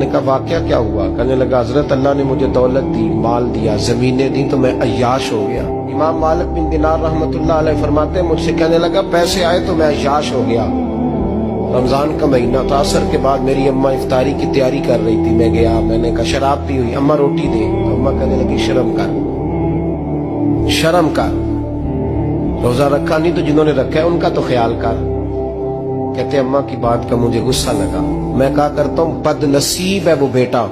نے کہا واقعہ کیا ہوا؟ کہنے لگا حضرت اللہ نے مجھے دولت دی، مال دیا، زمینیں دی تو میں عیاش ہو گیا۔ امام مالک بن دینار رحمۃ اللہ علیہ فرماتے ہیں مجھ سے کہنے لگا پیسے آئے تو میں عیاش ہو گیا۔ رمضان کا مہینہ تھا، عصر کے بعد میری اماں افطاری کی تیاری کر رہی تھی، میں گیا، میں نے کہا شراب پی ہوئی، اماں روٹی دے، تو اماں کہنے لگی شرم کر، شرم کر، روزہ رکھا نہیں تو جنہوں نے رکھا ہے ان کا تو خیال کر۔ کہتے اماں کی بات کا مجھے غصہ لگا، میں کہا کرتا ہوں بد نصیب ہے وہ بیٹا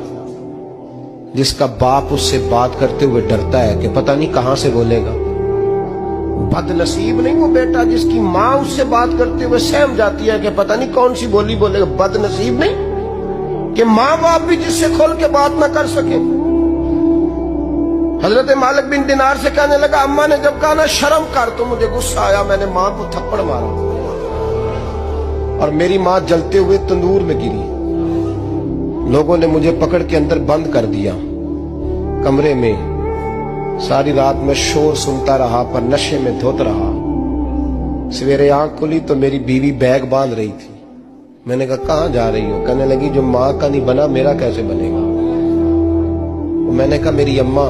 جس کا باپ اس سے بات کرتے ہوئے ڈرتا ہے کہ پتہ نہیں کہاں سے بولے گا۔ بد نصیب نہیں وہ بیٹا جس کی ماں اس سے بات کرتے ہوئے سہم جاتی ہے کہ پتہ نہیں کون سی بولی بولے گا۔ بد نصیب نہیں کہ ماں باپ بھی جس سے کھول کے بات نہ کر سکے۔ حضرت مالک بن دینار سے کہنے لگا اماں نے جب کہا نا شرم کر تو مجھے غصہ آیا، میں نے ماں کو تھپڑ مارا اور میری ماں جلتے ہوئے تندور میں گری۔ لوگوں نے مجھے پکڑ کے اندر بند کر دیا کمرے میں، ساری رات میں شور سنتا رہا پر نشے میں دھوت رہا۔ سویرے آنکھ کھلی تو میری بیوی بیگ باندھ رہی تھی۔ میں نے کہا کہاں جا رہی ہو؟ کہنے لگی جو ماں کا نہیں بنا میرا کیسے بنے گا؟ میں نے کہا میری اماں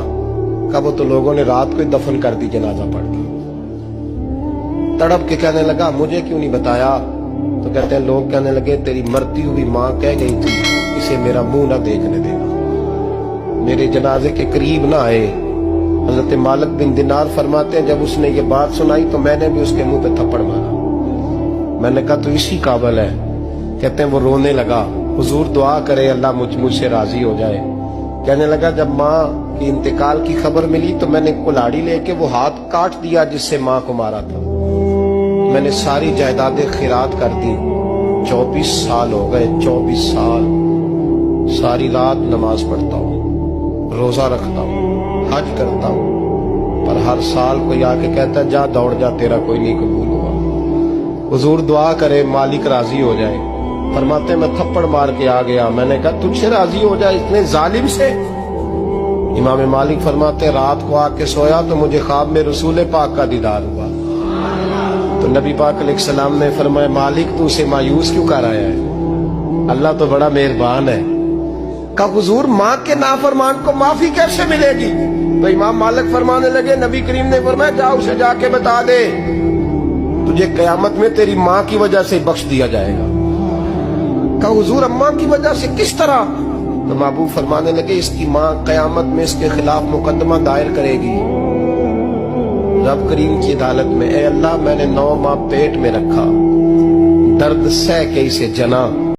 کا وہ تو لوگوں نے رات کو ہی دفن کر دی جنازہ پڑھ کے۔ تڑپ کے کہنے لگا مجھے کیوں نہیں بتایا؟ تو کہتے ہیں لوگ کہنے لگے تیری مرتی ہوئی ماں کہہ گئی تھی اسے میرا منہ نہ دیکھنے دینا، میرے جنازے کے قریب نہ آئے۔ حضرت مالک بن دینار فرماتے ہیں جب اس نے یہ بات سنائی تو میں نے بھی اس کے منہ پہ تھپڑ مارا۔ میں نے کہا تو اسی قابل ہے۔ کہتے ہیں وہ رونے لگا، حضور دعا کرے اللہ مجھ سے راضی ہو جائے۔ کہنے لگا جب ماں کی انتقال کی خبر ملی تو میں نے کلاڑی لے کے وہ ہاتھ کاٹ دیا جس سے ماں کو مارا تھا۔ میں نے ساری جائیدادیں خیرات کر دی۔ 24 سال ہو گئے، 24 سال ساری رات نماز پڑھتا ہوں، روزہ رکھتا ہوں، حج کرتا ہوں، پر ہر سال کوئی آ کے کہتا ہے جا دوڑ جا تیرا کوئی نہیں قبول ہوا۔ حضور دعا کرے مالک راضی ہو جائے۔ فرماتے میں تھپڑ مار کے آ گیا، میں نے کہا تجھ سے راضی ہو جائے اتنے ظالم سے؟ امام مالک فرماتے رات کو آ کے سویا تو مجھے خواب میں رسول پاک کا دیدار ہوا۔ تو نبی پاک علیہ السلام نے فرمایا مالک تو اسے مایوس کیوں کر آیا ہے؟ اللہ تو بڑا مہربان ہے۔ کہا حضور ماں کے نافرمان کو معافی کیسے ملے گی؟ تو امام مالک فرمانے لگے نبی کریم نے فرمایا جا اسے جا کے بتا دے تجھے قیامت میں تیری ماں کی وجہ سے بخش دیا جائے گا۔ کہا حضور اماں کی وجہ سے کس طرح؟ تو محبوب فرمانے لگے اس کی ماں قیامت میں اس کے خلاف مقدمہ دائر کرے گی رب کریم کی عدالت میں، اے اللہ میں نے 9 ماہ پیٹ میں رکھا، درد سہ کے اسے جنا،